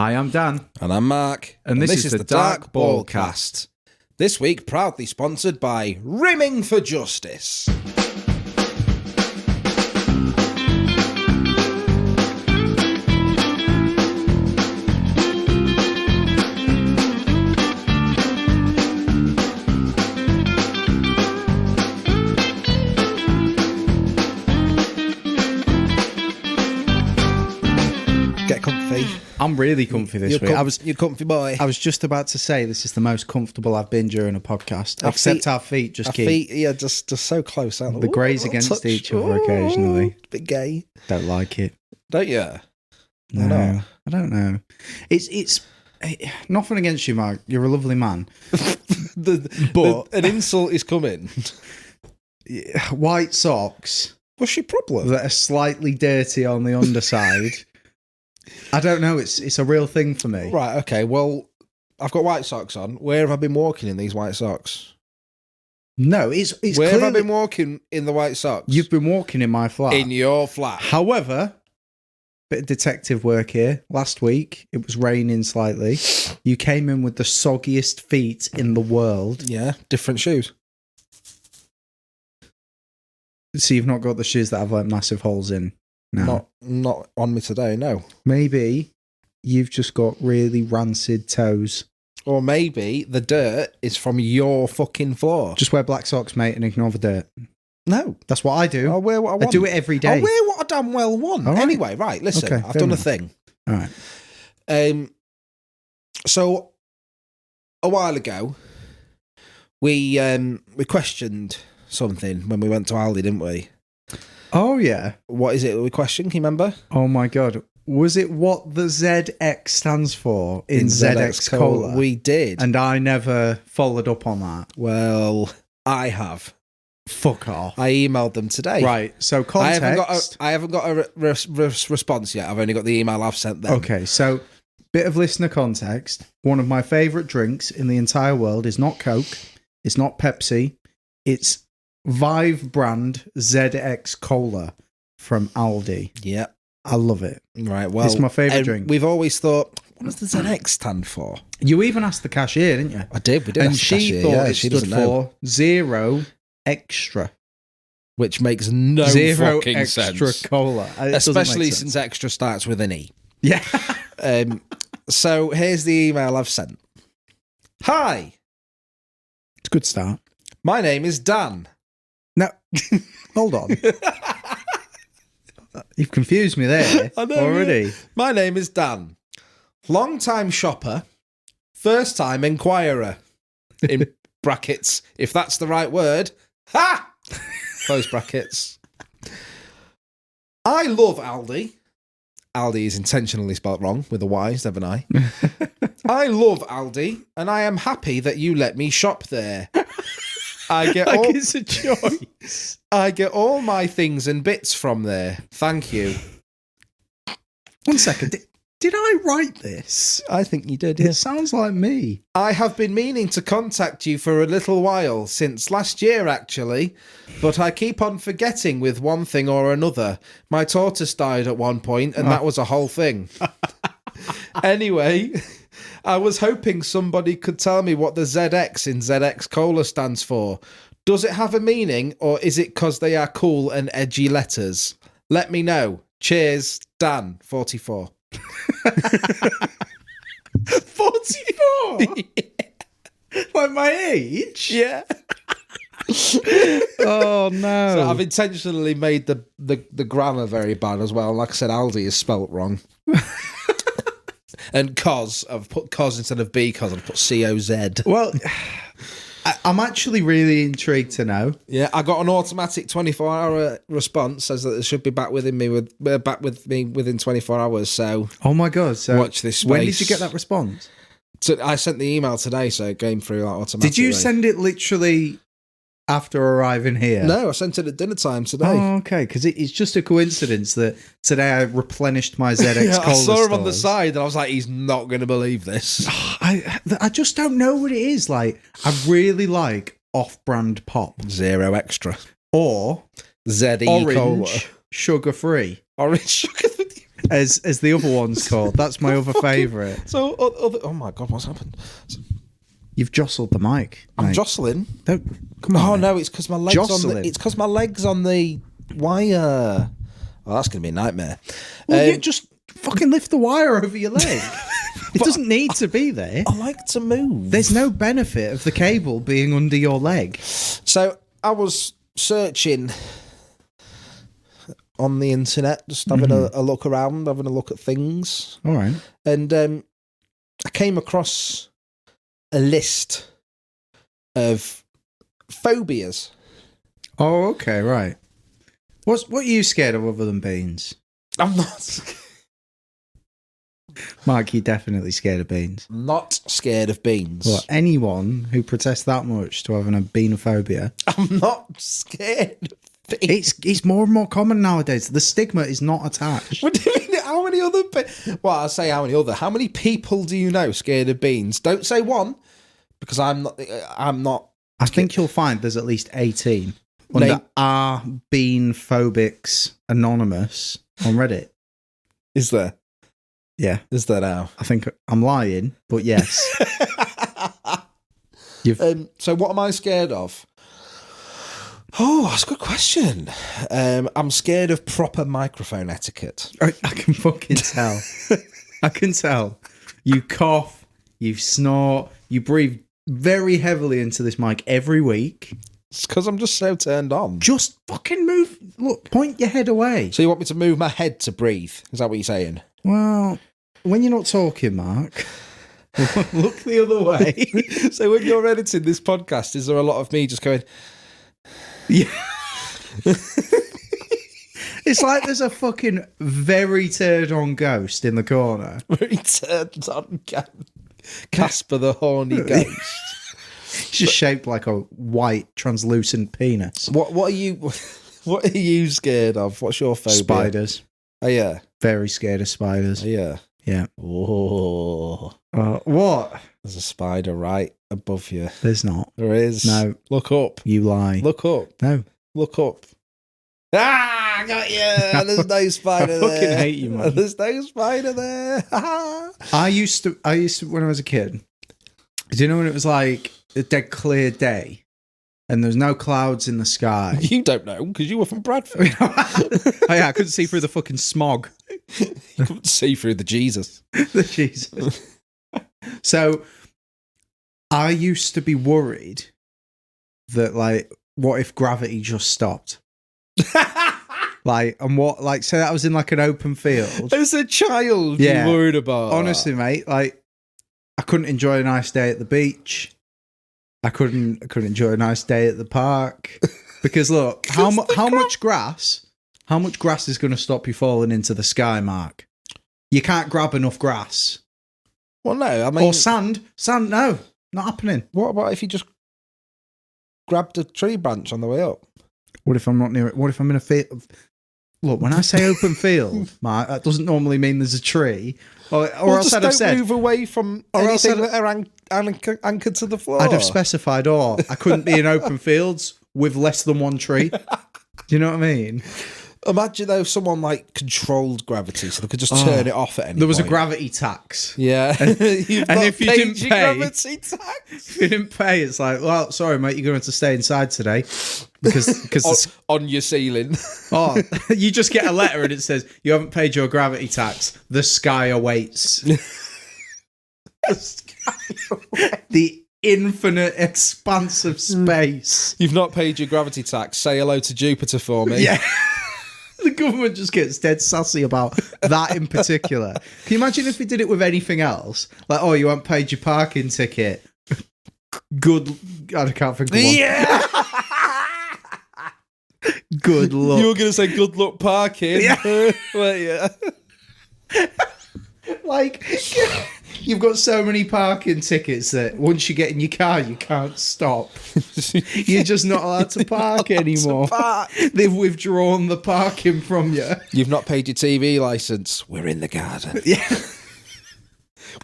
Hi, I'm Dan. And I'm Mark. And this is the Dark Ballcast. This week proudly sponsored by Rimming for Justice. Get comfy. I'm really comfy this week. You're comfy boy. I was just about to say this is the most comfortable I've been during a podcast. Our feet just keep... feet, yeah, just so close, aren't they? They graze against each other occasionally. Bit gay. Don't like it. Don't you? No, I don't know. It's nothing against you, Mark. You're a lovely man. But an insult is coming. White socks. What's your problem? That are slightly dirty on the underside. I don't know. It's a real thing for me. Right, okay. Well, I've got white socks on. Where have I been walking in these white socks? No, it's Where clearly... have I been walking in the white socks? You've been walking in my flat. In your flat. However, bit of detective work here. Last week, it was raining slightly. You came in with the soggiest feet in the world. Yeah, different shoes. So you've not got the shoes that have like massive holes in? No. Not on me today, no. Maybe you've just got really rancid toes. Or maybe the dirt is from your fucking floor. Just wear black socks, mate, and ignore the dirt. No. That's what I do. I'll wear what I want. I do it every day. I'll wear what I damn well want. All right. Anyway, right, listen, Okay, I've fair done enough. a thing. All right. So a while ago, we questioned something when we went to Aldi, didn't we? Oh, yeah. What is it that we questioned? Can you remember? Oh, my God. Was it what the ZX stands for in ZX Cola? We did. And I never followed up on that. Well, I have. Fuck off. I emailed them today. Right, so context. I haven't got a response yet. I've only got the email I've sent them. Okay, so bit of listener context. One of my favourite drinks in the entire world is not Coke. It's not Pepsi. It's Vive brand ZX Cola from Aldi. Yeah. I love it. Right, well, it's my favourite drink. We've always thought, what does the ZX stand for? You even asked the cashier, didn't you? I did, we did. And ask the she cashier, thought yeah, it she stood doesn't know. for Zero Extra. Which makes no Zero fucking Extra sense. Cola. It doesn't Especially make sense. since extra starts with an E. Yeah. So here's the email I've sent. Hi, It's a good start. my name is Dan. No, hold on. You've confused me there I know, already. yeah. My name is Dan. Long-time shopper, first-time inquirer. In brackets, if that's the right word. Ha! Close brackets. I love Aldi. Aldi is intentionally spelt wrong with a Y, instead of an I. I love Aldi, and I am happy that you let me shop there. I get Like all, it's a choice. I get all my things and bits from there. Thank you. 1 second. Did I write this? I think you did, It sounds like me. I have been meaning to contact you for a little while, since last year actually, but I keep on forgetting with one thing or another. My tortoise died at one point, and that was a whole thing. Anyway, I was hoping somebody could tell me what the ZX in ZX Cola stands for. Does it have a meaning, or is it because they are cool and edgy letters? Let me know. Cheers, Dan, 44. 44? Like my age? Yeah. Oh, no. So I've intentionally made the grammar very bad as well. Like I said, Aldi is spelt wrong. And cos, I've put cos instead of B cos, I've put C-O-Z. Well, I'm actually really intrigued to know. Yeah, I got an automatic 24-hour response, says that it should be back with me within 24 hours. So, Oh, my God. So watch this space. when did you get that response? So I sent the email today, so it came through automatically. Did you send it literally after arriving here? No, I sent it at dinner time today. Oh, okay. Because it's just a coincidence that today I replenished my ZX Yeah, Cola I saw him on the stores. side, and I was like, he's not going to believe this. I just don't know what it is. Like, I really like off-brand pop. Zero Extra. Or ZE orange, Cola. sugar-free. Orange sugar. as the other one's called. That's my other favourite. So, oh my God, what's happened? You've jostled the mic. I'm mate. jostling. Come on. Oh mate. no, it's because my legs Jostling. it's because my legs on the wire. Oh, that's gonna be a nightmare. Well, you just fucking lift the wire over your leg. It doesn't need to be there. I like to move. There's no benefit of the cable being under your leg. So I was searching on the internet, just having a look around, having a look at things. All right. And I came across a list of phobias. Oh, okay, right. What are you scared of other than beans? I'm not scared. Mark, you're definitely scared of beans. Not scared of beans. Well, anyone who protests that much to having a beanophobia. I'm not scared of beans. It's more and more common nowadays. The stigma is not attached. What do you mean? How many other well, I say how many people do you know scared of beans? Don't say one, because I'm not. I think you'll find there's at least 18 under Are Bean Phobics Anonymous on Reddit. Is there? Yeah. Is there now? I think I'm lying, but yes. So what am I scared of? Oh, that's a good question. I'm scared of proper microphone etiquette. I can fucking tell. I can tell. You cough, you snort, you breathe very heavily into this mic every week. It's because I'm just so turned on. Just fucking move. Look, point your head away. So you want me to move my head to breathe? Is that what you're saying? Well, when you're not talking, Mark, look the other way. So when you're editing this podcast, is there a lot of me just going... Yeah. It's like there's a fucking very turned on ghost in the corner. Very turned on Casper the horny ghost. It's just shaped like a white translucent penis. What are you scared of? What's your phobia? Spiders. Oh yeah. Very scared of spiders. Oh, yeah. Yeah. Oh. What? There's a spider right above you. There's not. There is. No. Look up. You lie. Look up. No. Look up. Ah, I got you. There's no spider there. I fucking hate you, man. There's no spider there. I used to when I was a kid. Do you know when it was like a dead clear day and there was no clouds in the sky? You don't know because you were from Bradford. Oh, yeah, I couldn't see through the fucking smog. You couldn't see through the Jesus. The Jesus. So I used to be worried that, like, what if gravity just stopped? Like, and what, like, say that I was in like an open field. As a child, Yeah. you worried about. Honestly, mate, like, I couldn't enjoy a nice day at the beach. I couldn't enjoy a nice day at the park because look, how much grass is going to stop you falling into the sky, Mark? You can't grab enough grass. Well, no, I mean, Or sand. No, not happening. what about if you just grabbed a tree branch on the way up? What if I'm not near it? What if I'm in a field? Look, when I say open field, Mark, that doesn't normally mean there's a tree. Or else I'd have said, move away from anything that are anchored to the floor. I'd have specified, or I couldn't be in open fields with less than one tree. Do you know what I mean? Imagine though if someone like controlled gravity so they could just turn it off at any There was a point. gravity tax. Yeah. And if you didn't pay, gravity tax. if you didn't pay, it's like, well, sorry, mate, you're going to have to stay inside today because on your ceiling. oh, you just get a letter and it says you haven't paid your gravity tax. The sky awaits. The infinite expanse of space. You've not paid your gravity tax. Say hello to Jupiter for me. Yeah. The government just gets dead sassy about that in particular. Can you imagine if they did it with anything else? Like, oh, you haven't paid your parking ticket. Good. I can't think of one. Yeah. Good luck. You were going to say good luck parking. Yeah. Well, yeah. Like, you've got so many parking tickets that once you get in your car, you can't stop. You're just not allowed to park anymore. They've withdrawn the parking from you. You've not paid your TV licence. We're in the garden. Yeah.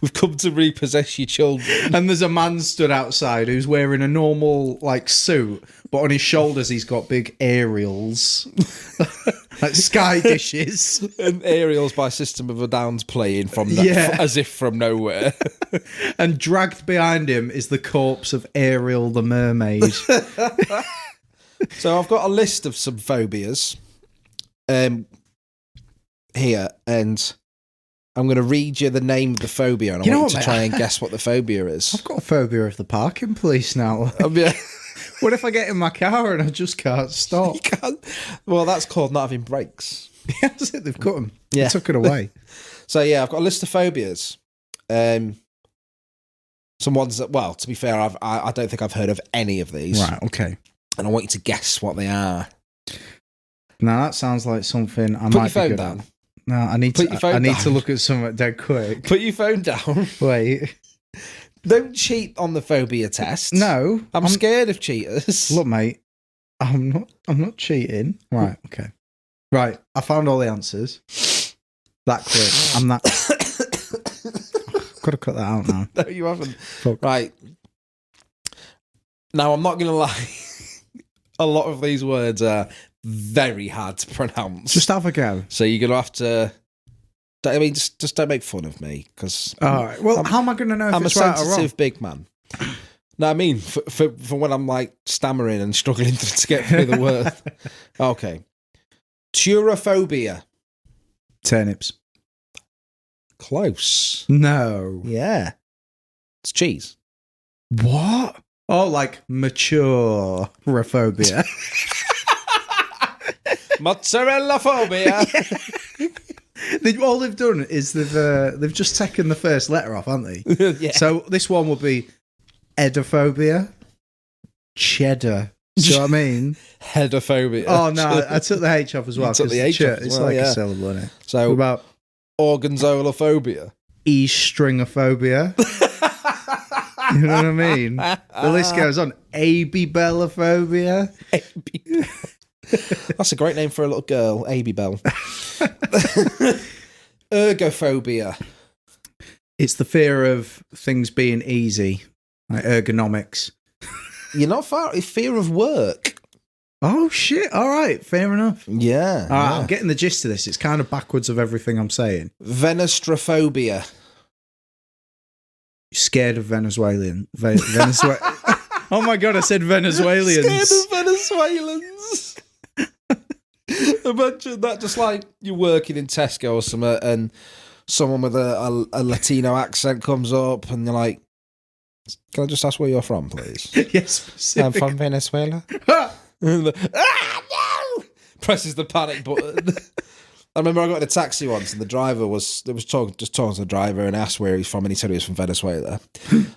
We've come to repossess your children. And there's a man stood outside who's wearing a normal, like, suit, but on his shoulders he's got big aerials. Like Sky dishes. And Aerials by System of a Down's playing from as if from nowhere. And dragged behind him is the corpse of Ariel the mermaid. So I've got a list of some phobias here, and I'm going to read you the name of the phobia, and I want you to try and guess what the phobia is. I've got a phobia of the parking police now. What if I get in my car and I just can't stop? You can't. Well, that's called not having brakes. Yeah, that's it. They've cut them. Yeah. They took it away. So yeah, I've got a list of phobias. Some ones that, well, to be fair, I don't think I've heard of any of these. Right, okay. And I want you to guess what they are. Now that sounds like something I Put might your phone be good down. at. No, I need Put your phone I need down. to look at something dead quick. Put your phone down. Wait. Don't cheat on the phobia test. No. I'm scared of cheaters. Look, mate. I'm not cheating. Right, okay. Right, I found all the answers. That quick. I'm that. I've got to cut that out now. No, you haven't. Fuck. Right. Now, I'm not going to lie. A lot of these words are very hard to pronounce. Just have a go. So you're going to have to... I mean, just don't make fun of me, because... All right. Well, how am I going to know if I'm a it's right or wrong? sensitive big man. No, I mean, for when I'm, like, stammering and struggling to get through the word. Okay. Turophobia. Turnips. Close. No. Yeah. It's cheese. What? Oh, like mature phobia. Mozzarella phobia. All they've done is they've just taken the first letter off, haven't they? Yeah. So this one will be edophobia, cheddar. Do you know what I mean? Headophobia. Oh no, I took the H off as well. You took the H off as It's well, like yeah. a syllable, isn't it? So What about organzolophobia. E-stringophobia? You know what I mean? The list goes on. Abibelophobia. That's a great name for a little girl, Abibel. Ergophobia. It's the fear of things being easy, like ergonomics. You're not far. It's fear of work. Oh shit! All right, fair enough. Yeah. All right, I'm getting the gist of this. It's kind of backwards of everything I'm saying. Venestrophobia. Scared of Venezuelan. Oh my god! I said Venezuelans. Scared of Venezuelans. Imagine that, just like you're working in Tesco or something, and someone with a Latino accent comes up, and you're like, "Can I just ask where you're from, please?" Yes, I'm from Venezuela. No! Presses the panic button. I remember I got in a taxi once, and the driver was talking to the driver and asked where he's from, and he said he was from Venezuela.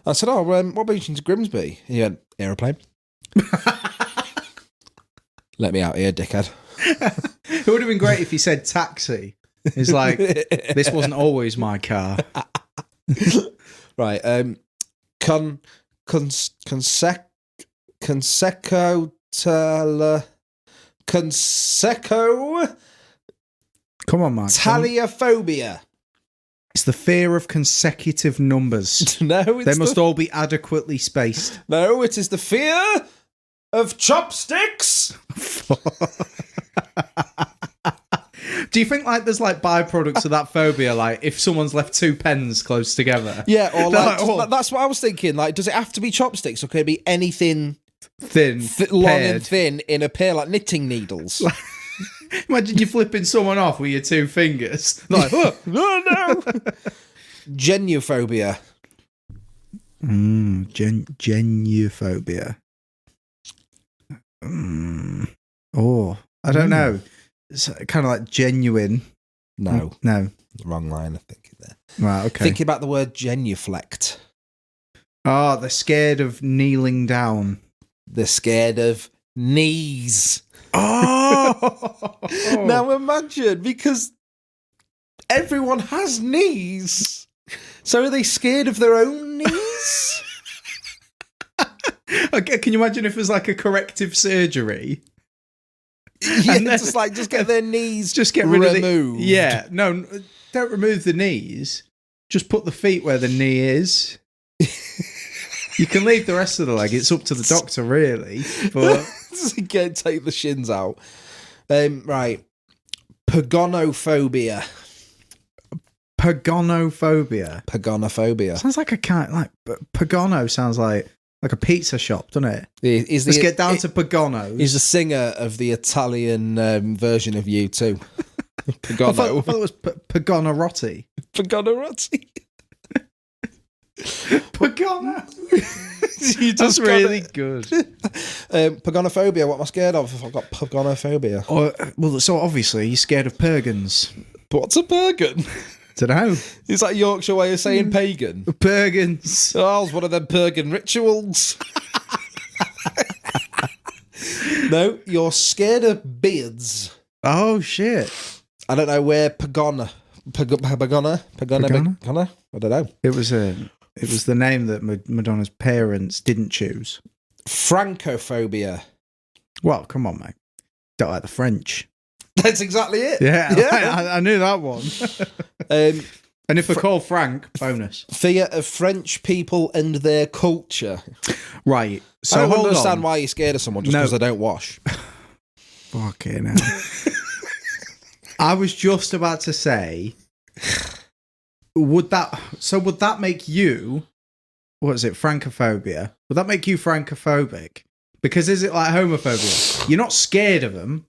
I said, "Oh, what brings you to Grimsby?" He went, "Aeroplane." Let me out here, dickhead. It would have been great if he said taxi. He's like, this wasn't always my car. Right. Conseco Come on, Mark. taliophobia. It's the fear of consecutive numbers. No, it's They must all be adequately spaced. No, it is the fear of chopsticks. Do you think like there's like byproducts of that phobia? Like if someone's left two pens close together, Yeah, or like, Like, that's what I was thinking. Like, does it have to be chopsticks, or could it be anything thin, long paired. and thin in a pair, like knitting needles? Imagine you flipping someone off with your two fingers. Like, oh, no. Geniophobia. Genuphobia. Oh, I don't know. It's kind of like genuine. No, No. wrong line of thinking there. Right, okay. Thinking about the word genuflect. Oh, they're scared of kneeling down. They're scared of knees. Oh! Now imagine, because everyone has knees. So are they scared of their own knees? Okay, can you imagine if there's like a corrective surgery? Yeah, And then- just get their knees Just get rid removed. of the... Yeah, no, don't remove the knees. Just put the feet where the knee is. You can leave the rest of the leg. It's up to the doctor, really. But Take the shins out. Right. Pagonophobia. Pagonophobia. Pagonophobia. Sounds like a cat. Like Pagono sounds like a pizza shop, doesn't it? Let's get down to Pagonos. He's the singer of the Italian version of U2. Pagono. I thought it was Pagonarotti. Pagonarotti. Pagano. That's really good. Pagonophobia. What am I scared of if I've got pagonophobia? Well, so obviously you're scared of pagans. But what's a pagan? Don't know. Is that a Yorkshire way of saying pagan? Pagans. Oh, it's one of them pagan rituals. No, you're scared of beards. Oh shit! I don't know where Pagona. I don't know. It was the name that Madonna's parents didn't choose. Francophobia. Well, come on, mate. Don't like the French. That's exactly it. Yeah. I knew that one. And if we're called Frank, bonus. Fear of French people and their culture. Right. So I don't hold understand on. why you're scared of someone just because they don't wash. Fucking hell. I was just about to say, would that make you, what is it, Francophobia? Would that make you Francophobic? Because is it like homophobia? You're not scared of them.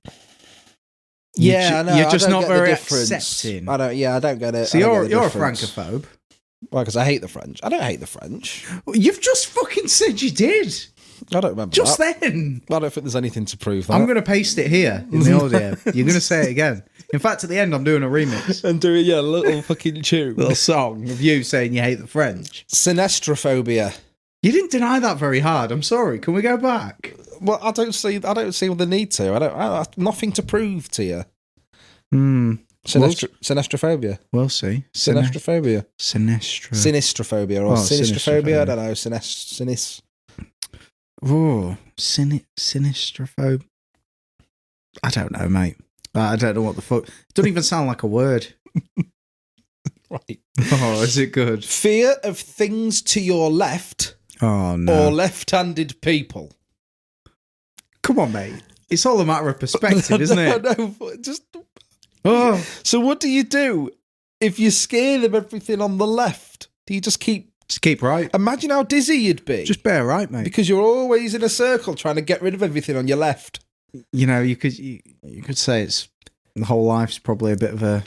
Yeah, I know. You're just not very accepting. I don't get it. So you're a Francophobe. Why? Because I hate the French. I don't hate the French. You've just fucking said you did. I don't remember just that. Then. I don't think there's anything to prove that. I'm going to paste it here in the audio. You're going to say it again. In fact, at the end, I'm doing a remix. And doing, a little fucking tune. Little song of you saying you hate the French. Sinestrophobia. You didn't deny that very hard. I'm sorry. Can we go back? Well, I don't see the need to. I nothing to prove to you. Sinestrophobia. We'll see. Sinestrophobia. Sinestrophobia or sinistrophobia. I don't know. Sinis. Oh, sinistrophobe. I don't know, mate. I don't know what the fuck. It doesn't even sound like a word. Right. Oh, is it good? Fear of things to your left. Oh, no. Or left-handed people. Come on, mate. It's all a matter of perspective, isn't it? I know. Oh. So what do you do if you're scared of everything on the left? Do you just keep right? Imagine how dizzy you'd be. Just bear right, mate. Because you're always in a circle trying to get rid of everything on your left. You know, you could say it's the whole life's probably a bit of a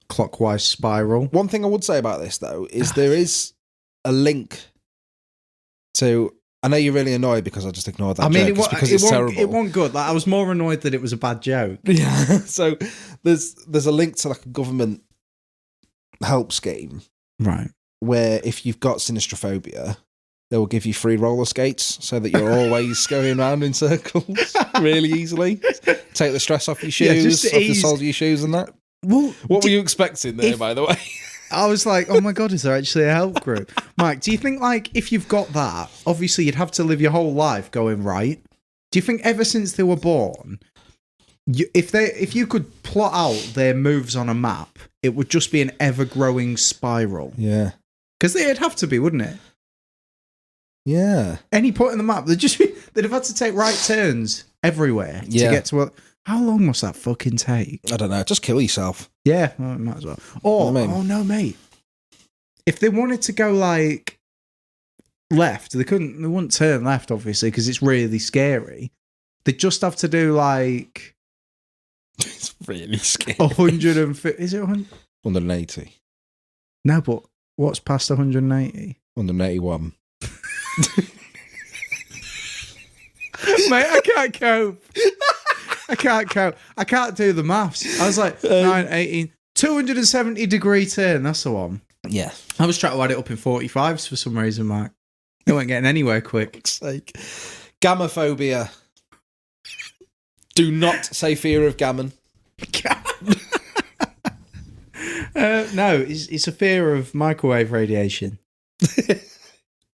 clockwise spiral. One thing I would say about this though is there is a link to. I know you're really annoyed because I just ignored that. I mean, it's terrible. It wasn't good. Like, I was more annoyed that it was a bad joke. Yeah. So there's a link to like a government help scheme, right? Where if you've got sinistrophobia, they will give you free roller skates so that you're always going around in circles really easily. Take the stress off your shoes, off the soles of your shoes, and that. Well, what were you expecting there, by the way? I was like, oh my God, is there actually a help group? Mike, do you think, like, if you've got that, obviously you'd have to live your whole life going right? Do you think ever since they were born, if you could plot out their moves on a map, it would just be an ever-growing spiral? Yeah. Because they'd have to be, wouldn't it? Yeah. Any point in the map, they'd have had to take right turns everywhere to get to what... How long must that fucking take? I don't know. Just kill yourself. Yeah, well, might as well. Or, oh no, mate. If they wanted to go like left, they wouldn't turn left, obviously, because it's really scary. They'd just have to do like. It's really scary. 150. Is it 100? 180. No, but what's past 180? 181. Mate, I can't cope. I can't count. I can't do the maths. I was like, 9, 18, 270 degree turn. That's the one. Yeah. I was trying to add it up in 45s for some reason, Mark. It wasn't getting anywhere quick. Sake. Gamophobia. Do not say fear of gammon. No, it's a fear of microwave radiation.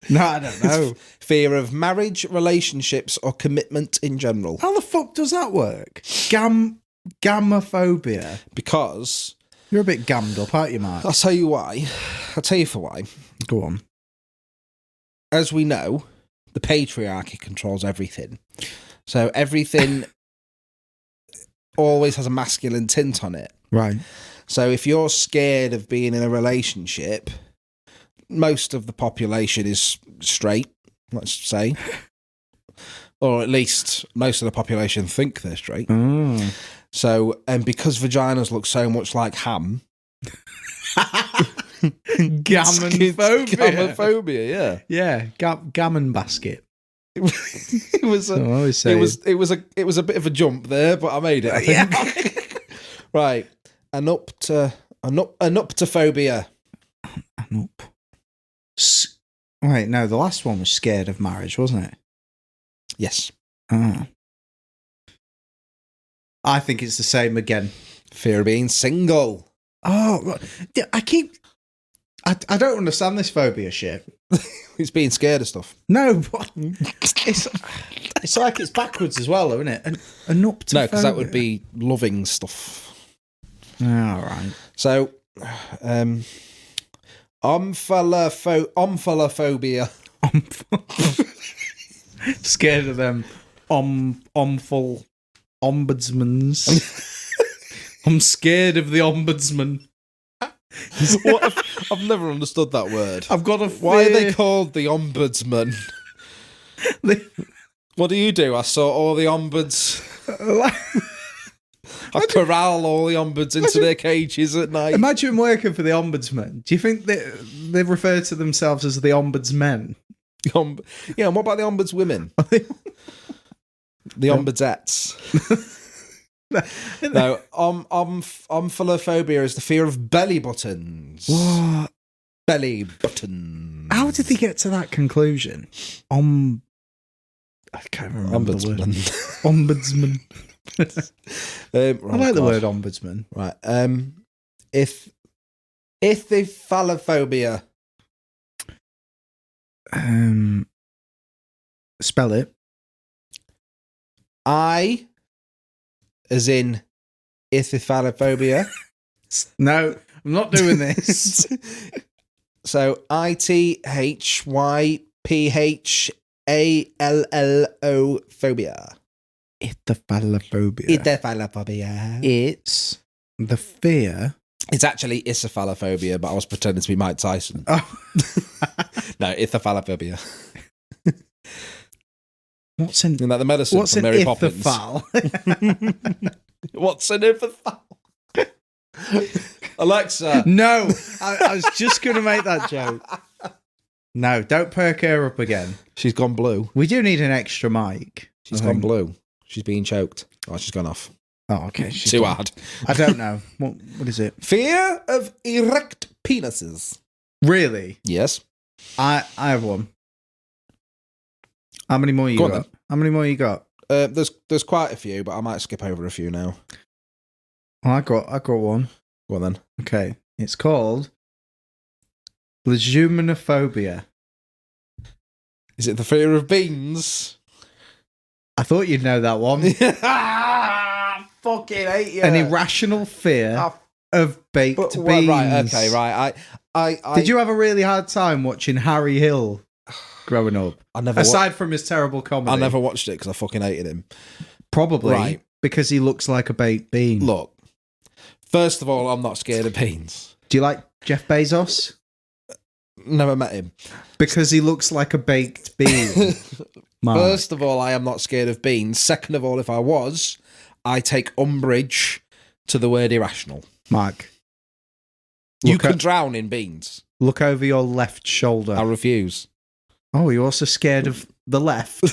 No, I don't know. Fear of marriage, relationships, or commitment in general. How the fuck does that work? Gamophobia. Because... You're a bit gammed up, aren't you, Mark? I'll tell you why. I'll tell you for why. Go on. As we know, the patriarchy controls everything. So everything... always has a masculine tint on it. Right. So if you're scared of being in a relationship, most of the population is straight, let's say. Or at least most of the population think they're straight. Oh. So, and because vaginas look so much like ham... Gammophobia, yeah. Yeah, gammon basket. It was I always say it was a bit of a jump there, but I made it, I think. Yeah. Right. Anoptophobia. Wait, no, the last one was scared of marriage, wasn't it? Yes. Oh. I think it's the same again. Fear of being single. Oh, I don't understand this phobia shit. It's being scared of stuff. No, but it's like it's backwards as well, isn't it? No, because that would be loving stuff. All right. So, omphalophobia. Scared of them omful ombudsmans. I'm scared of the ombudsman. I've never understood that word. I've got a fear. Why are they called the ombudsman? What do you do? I saw all the ombuds. I corral all the ombuds into their cages at night. Imagine working for the ombudsman. Do you think they refer to themselves as the ombudsmen? Yeah, and what about the ombudswomen? The ombudsettes. No, omphalophobia is the fear of belly buttons. What? Belly buttons. How did they get to that conclusion? I can't remember the word. Ombudsman. I like the word ombudsman. Right. Ithyphalophobia. Spell it. I, as in ithyphalophobia. No, I'm not doing this. So ITHYPHALLO phobia. Ithyphalophobia. Ithyphalophobia. It's the fear. It's actually isophalophobia, but I was pretending to be Mike Tyson. Oh. No, ithyphalophobia. What's in Isn't that the medicine from Mary Poppins? What's an ithyphal? Alexa. No, I was just going to make that joke. No, don't perk her up again. She's gone blue. We do need an extra mic. She's gone blue. She's being choked. Oh, she's gone off. Oh, okay. Too hard. I don't know. What is it? Fear of erect penises. Really? Yes. I have one. How many more you got? Then. How many more you got? There's quite a few, but I might skip over a few now. Oh, I got one. Go on then. Okay. It's called leguminophobia. Is it the fear of beans? I thought you'd know that one. Fucking hate you. An irrational fear of baked beans. Right, okay, right. I Did you have a really hard time watching Harry Hill growing up? Aside from his terrible comedy. I never watched it because I fucking hated him. Probably because he looks like a baked bean. Look, first of all, I'm not scared of beans. Do you like Jeff Bezos? Never met him. Because he looks like a baked bean. First of all, I am not scared of beans. Second of all, if I was, I take umbrage to the word irrational. Mark. You can drown in beans. Look over your left shoulder. I refuse. Oh, you're also scared of the left,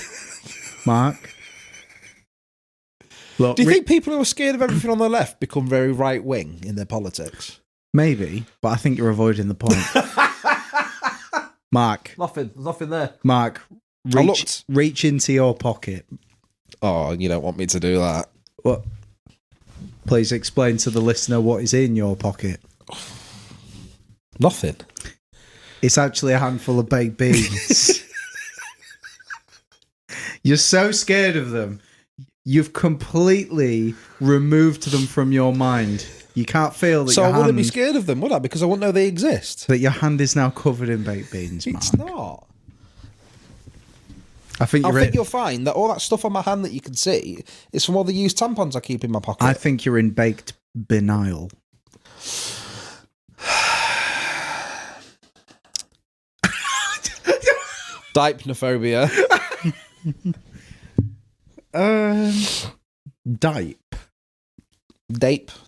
Mark. Look, do you think people who are scared of everything on the left become very right-wing in their politics? Maybe, but I think you're avoiding the point. Mark. There's nothing there. Mark, reach into your pocket. Oh, you don't want me to do that. What? Please explain to the listener what is in your pocket. Nothing. It's actually a handful of baked beans. You're so scared of them. You've completely removed them from your mind. You can't feel that. So I wouldn't be scared of them, would I? Because I wouldn't know they exist. That your hand is now covered in baked beans. Mark. It's not. I think you'll find that all that stuff on my hand that you can see is from all the used tampons I keep in my pocket. I think you're in baked benign. Dipnophobia.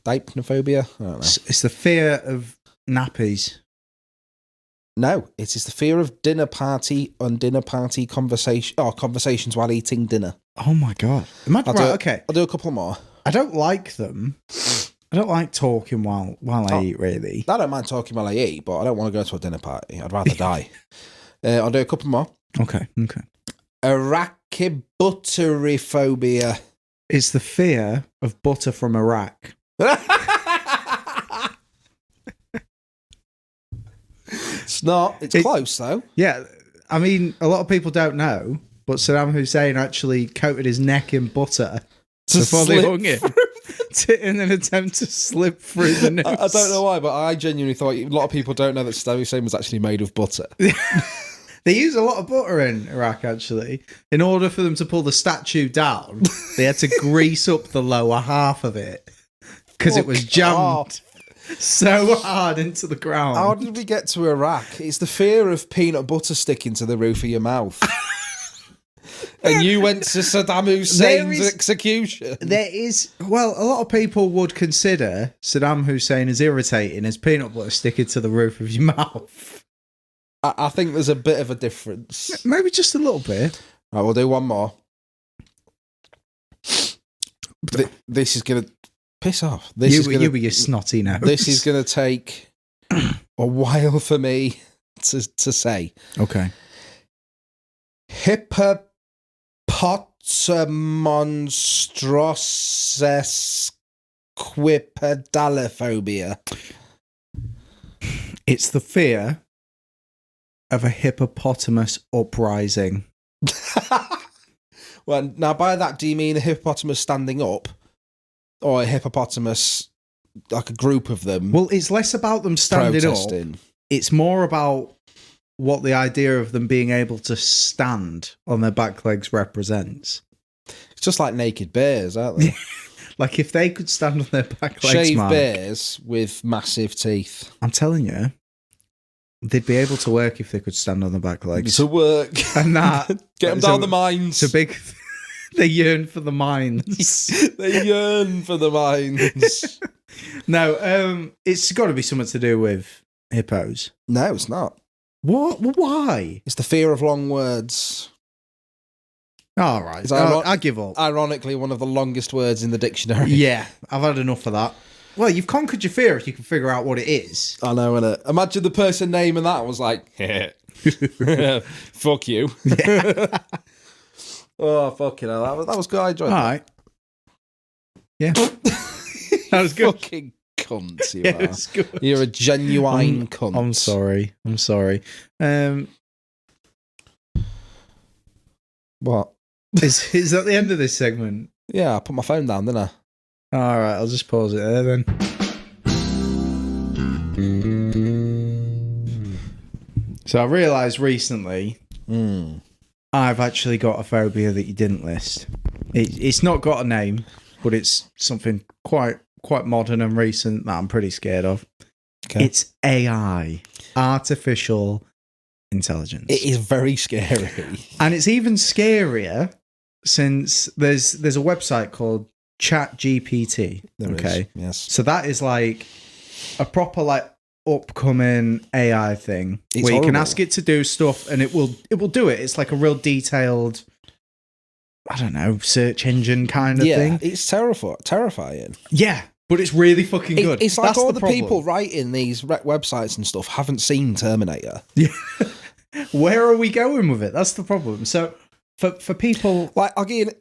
Dipnophobia. I don't know. It's the fear of nappies. No, it is the fear of dinner party conversations while eating dinner. Oh my god! Okay, I'll do a couple more. I don't like them. I don't like talking while I eat. Really, I don't mind talking while I eat, but I don't want to go to a dinner party. I'd rather die. I'll do a couple more. Okay. Arachibutterophobia. It's the fear of butter from Iraq. It's not. It's close, though. Yeah. I mean, a lot of people don't know, but Saddam Hussein actually coated his neck in butter before they hung him in an attempt to slip through the noose. I don't know why, but I genuinely thought a lot of people don't know that Saddam Hussein was actually made of butter. They use a lot of butter in Iraq, actually. In order for them to pull the statue down, they had to grease up the lower half of it because it was jammed so hard into the ground. How did we get to Iraq? It's the fear of peanut butter sticking to the roof of your mouth. And you went to Saddam Hussein's execution. There is, well, a lot of people would consider Saddam Hussein as irritating as peanut butter sticking to the roof of your mouth. I think there's a bit of a difference. Maybe just a little bit. Right, we'll do one more. This is going to piss off. You with your snotty nose. This is going to take a while for me to say. Okay. Hippopotamonstrosesquipedalophobia. It's the fear of a hippopotamus uprising. Well, now by that, do you mean a hippopotamus standing up, or a hippopotamus, like a group of them? Well, it's less about them standing protesting. Up. It's more about what the idea of them being able to stand on their back legs represents. It's just like naked bears, aren't they? Like if they could stand on their back legs, shaved bears with massive teeth. I'm telling you, they'd be able to work if they could stand on their back legs. To work. And that... Get them down the mines. It's a big... They yearn for the mines. They yearn for the mines. No, it's got to be something to do with hippos. No, it's not. What? Why? It's the fear of long words. All right. I give up. Ironically, one of the longest words in the dictionary. Yeah, I've had enough of that. Well, you've conquered your fear if you can figure out what it is. I know, innit? Imagine the person naming that was like, fuck you. Yeah. Oh, fucking hell. That was good. I enjoyed that. All right. Yeah. That was good. Fucking cunt you are. Good. You're a genuine cunt. I'm sorry. What? Is that the end of this segment? Yeah, I put my phone down, didn't I? All right, I'll just pause it there then. So I realised recently I've actually got a phobia that you didn't list. It's not got a name, but it's something quite modern and recent that I'm pretty scared of. Okay. It's AI, artificial intelligence. It is very scary. And it's even scarier since there's a website called Chat GPT. Okay. Yes. So that is like a proper like upcoming AI thing where you can ask it to do stuff and it will do it. It's like a real detailed, I don't know, search engine kind of thing. Yeah, it's terrifying. Yeah, but it's really fucking good. It's like all the people writing these websites and stuff haven't seen Terminator. Yeah. Where are we going with it? That's the problem. So for people... Like, I'll give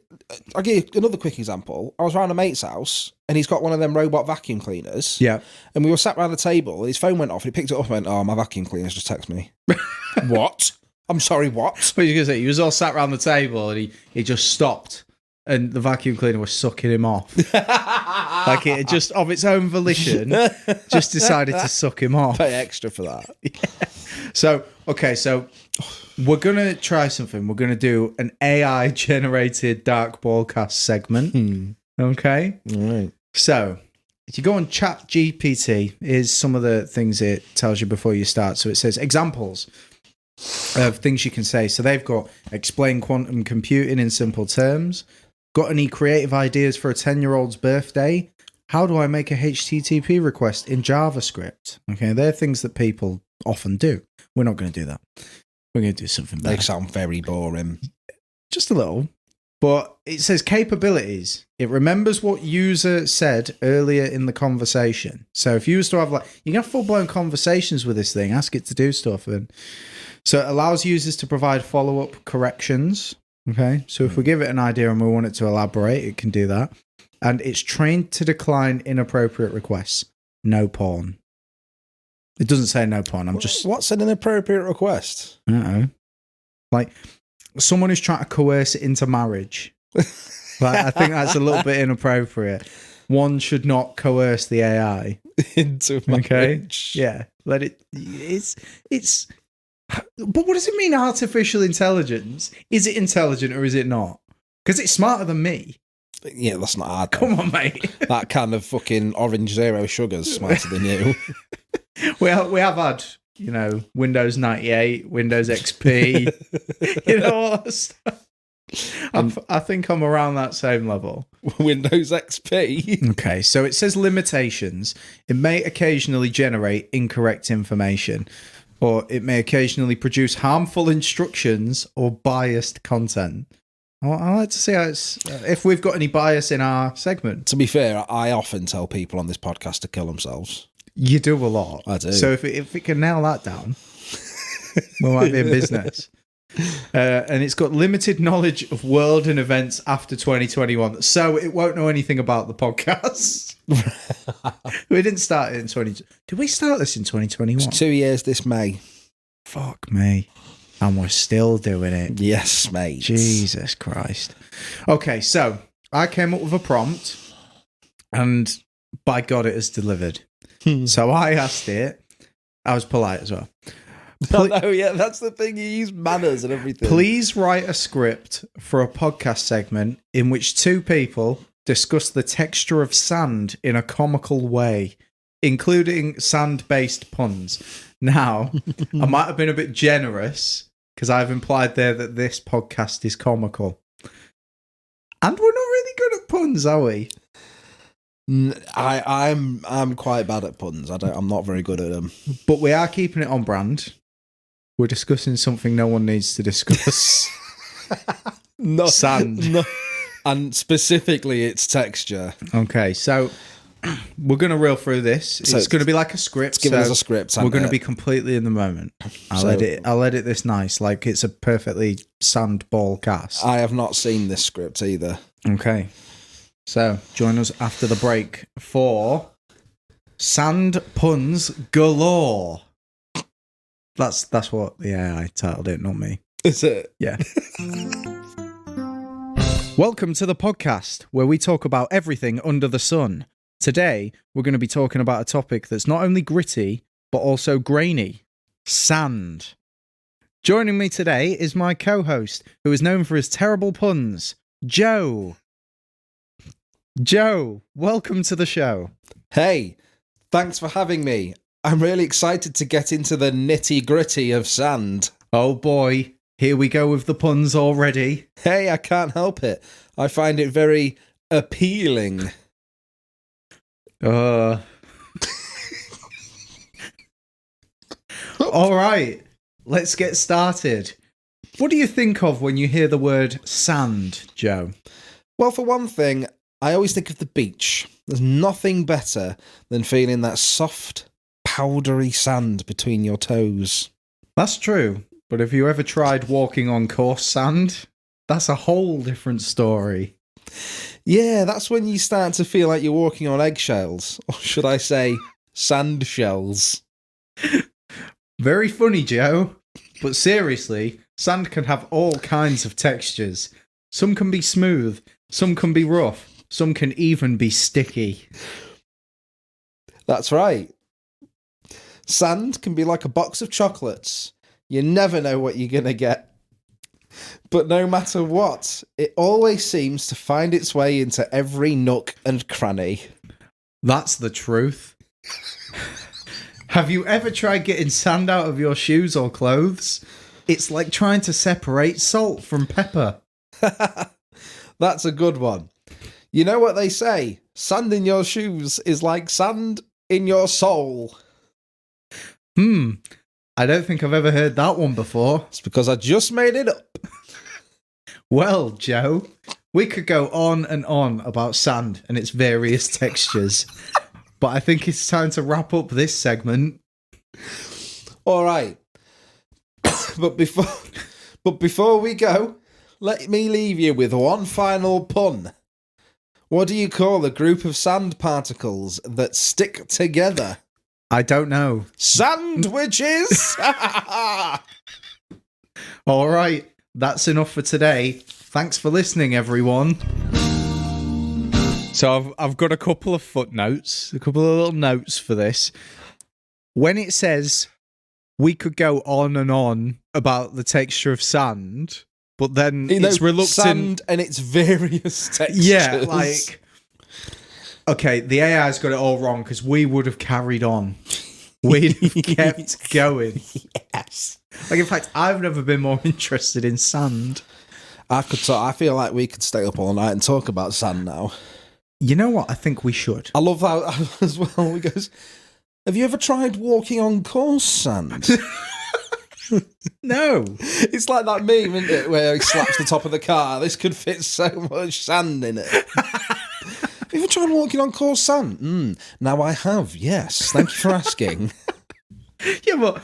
you another quick example. I was around a mate's house and he's got one of them robot vacuum cleaners. Yeah. And we were sat around the table. His phone went off and he picked it up and went, "Oh, my vacuum cleaner's just texted me." What? I'm sorry, what? What are you going to say? He was all sat around the table and he just stopped and the vacuum cleaner was sucking him off. Like it just, of its own volition, just decided to suck him off. Pay extra for that. Yeah. So we're going to try something. We're going to do an AI-generated Dark Ballcast segment. Okay? All right. So if you go on Chat GPT, here's some of the things it tells you before you start. So it says examples of things you can say. So they've got explain quantum computing in simple terms. Got any creative ideas for a 10-year-old's birthday? How do I make a HTTP request in JavaScript? Okay, they're things that people often do. We're not going to do that. We're going to do something better. They sound very boring. Just a little. But it says capabilities. It remembers what user said earlier in the conversation. So if you was to have you can have full-blown conversations with this thing, ask it to do stuff. And so it allows users to provide follow-up corrections. Okay. So if we give it an idea and we want it to elaborate, it can do that. And it's trained to decline inappropriate requests. No porn. It doesn't say no porn. What's an inappropriate request? Uh-oh. Like someone who's trying to coerce it into marriage. I think that's a little bit inappropriate. One should not coerce the AI into marriage. Okay. Yeah. Let it. It's. But what does it mean? Artificial intelligence? Is it intelligent or is it not? Because it's smarter than me. Yeah, that's not hard. Come on, mate. That kind of fucking orange zero sugar's smarter than you. We have had, Windows 98, Windows XP, all that stuff. I think I'm around that same level. Windows XP. Okay, so it says limitations. It may occasionally generate incorrect information, or it may occasionally produce harmful instructions or biased content. I'd like to see if we've got any bias in our segment. To be fair, I often tell people on this podcast to kill themselves. You do a lot. I do. So if it can nail that down, we might be in business. And it's got limited knowledge of world and events after 2021. So it won't know anything about the podcast. We didn't start it in 2020. Did we start this in 2021? It's 2 years this May. Fuck me. And we're still doing it. Yes, mate. Jesus Christ. Okay, so I came up with a prompt, and by God, it has delivered. So I asked it. I was polite as well. Yeah, that's the thing. You use manners and everything. Please write a script for a podcast segment in which two people discuss the texture of sand in a comical way, including sand-based puns. Now, I might have been a bit generous because I've implied there that this podcast is comical. And we're not really good at puns, are we? I'm quite bad at puns. I'm not very good at them. But we are keeping it on brand. We're discussing something no one needs to discuss. Sand. No. And specifically its texture. Okay, so we're going to reel through this. It's going to be like a script. It's giving us a script. We're going to be completely in the moment. I'll edit this nice, like it's a perfectly sandball cast. I have not seen this script either. Okay. So join us after the break for Sand Puns Galore. That's what the AI titled it, not me. Is it? Yeah. Welcome to the podcast where we talk about everything under the sun. Today, we're going to be talking about a topic that's not only gritty, but also grainy. Sand. Joining me today is my co-host, who is known for his terrible puns, Joe. Joe, welcome to the show. Hey, thanks for having me. I'm really excited to get into the nitty-gritty of sand. Oh boy, here we go with the puns already. Hey, I can't help it. I find it very appealing. All right, let's get started. What do you think of when you hear the word sand, Joe? Well, for one thing, I always think of the beach. There's nothing better than feeling that soft, powdery sand between your toes. That's true, but have you ever tried walking on coarse sand? That's a whole different story. Yeah, that's when you start to feel like you're walking on eggshells, or should I say, sand shells. Very funny, Joe. But seriously, sand can have all kinds of textures. Some can be smooth, Some can be rough. Some can even be sticky. That's right. Sand can be like a box of chocolates. You never know what you're going to get. But no matter what, it always seems to find its way into every nook and cranny. That's the truth. Have you ever tried getting sand out of your shoes or clothes? It's like trying to separate salt from pepper. That's a good one. You know what they say? Sand in your shoes is like sand in your soul. I don't think I've ever heard that one before. It's because I just made it up. Well, Joe, we could go on and on about sand and its various textures, but I think it's time to wrap up this segment. All right. But before we go, let me leave you with one final pun. What do you call a group of sand particles that stick together? I don't know. Sandwiches! All right, that's enough for today. Thanks for listening, everyone. So I've got a couple of footnotes, a couple of little notes for this. When it says we could go on and on about the texture of sand, but then it's reluctant. Sand and its various textures. Yeah, like, okay, the AI's got it all wrong because we would have carried on. We'd have kept going. Yes. Like, in fact, I've never been more interested in sand. I feel like we could stay up all night and talk about sand now. You know what? I think we should. I love how, as well, he goes, have you ever tried walking on coarse sand? No. It's like that meme, isn't it, where he slaps the top of the car. This could fit so much sand in it. Have you ever tried walking on coarse sand? Now I have, yes. Thank you for asking. Yeah, but...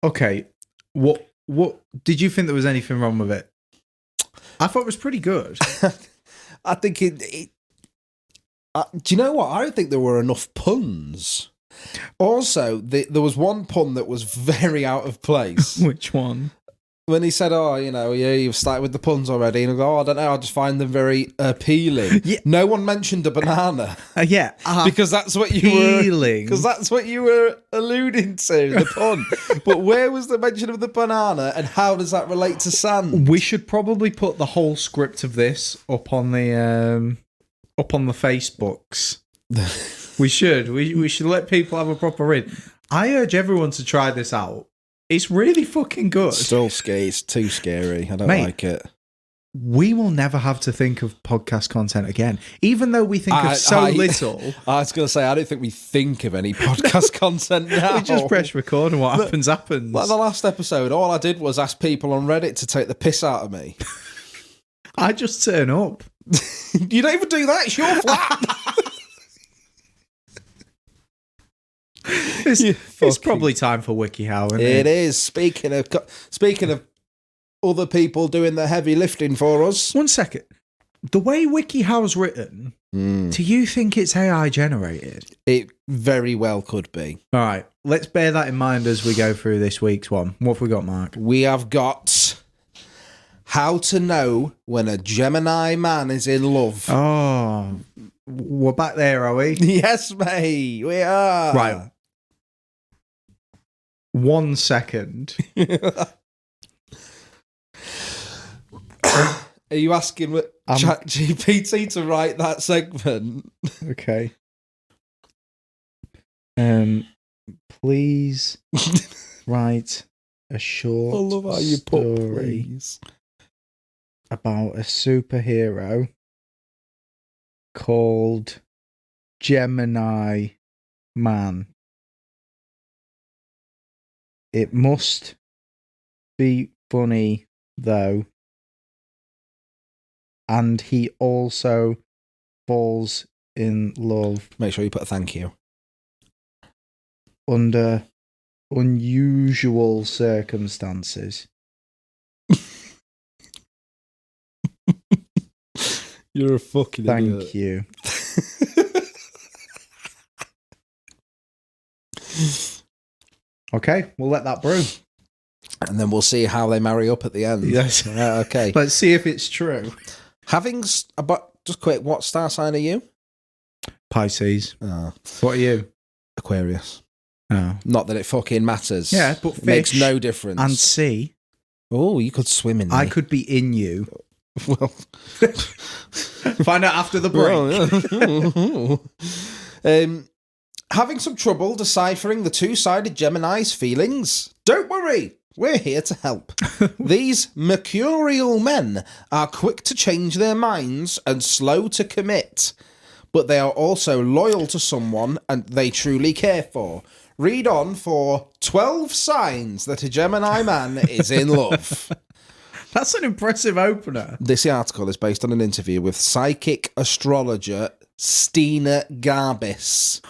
Okay, what did you think there was anything wrong with it? I thought it was pretty good. I think do you know what? I don't think there were enough puns. Also, there was one pun that was very out of place. Which one? When he said, you've started with the puns already. And I go, I don't know, I just find them very appealing. Yeah. No one mentioned a banana. Yeah. Because that's what you were alluding to, the pun. But where was the mention of the banana and how does that relate to sand? We should probably put the whole script of this up on the Facebooks. We should. We should let people have a proper read. I urge everyone to try this out. It's really fucking good. Still scary. It's too scary. I don't like it. We will never have to think of podcast content again, even though we think of so little. I was going to say, I don't think we think of any podcast content now. We just press record and what happens. Like the last episode, all I did was ask people on Reddit to take the piss out of me. I just turn up. You don't even do that. It's your flat. It's probably time for WikiHow, isn't it? It is. Speaking of other people doing the heavy lifting for us. One second. The way WikiHow's written, do you think it's AI generated? It very well could be. All right. Let's bear that in mind as we go through this week's one. What have we got, Mark? We have got how to know when a Gemini man is in love. Oh, we're back there, are we? Yes, mate. We are. Right. 1 second. Are you asking Chat GPT to write that segment? Okay. Please write a short story about a superhero called Gemini-Man. It must be funny, though. And he also falls in love. Make sure you put a thank you. Under unusual circumstances. You're a fucking idiot. Thank you. Okay, we'll let that brew. And then we'll see how they marry up at the end. Yes. Okay. Let's see if it's true. But just quick, what star sign are you? Pisces. Oh, What are you? Aquarius. Oh. Not that it fucking matters. Yeah, but it makes fish no difference. And sea. Oh, you could swim in me. I could be in you. Well, find out after the break. Well, having some trouble deciphering the two-sided Gemini's feelings? Don't worry, we're here to help. These mercurial men are quick to change their minds and slow to commit, but they are also loyal to someone and they truly care for. Read on for 12 signs that a Gemini man is in love. That's an impressive opener. This article is based on an interview with psychic astrologer Stina Garbis,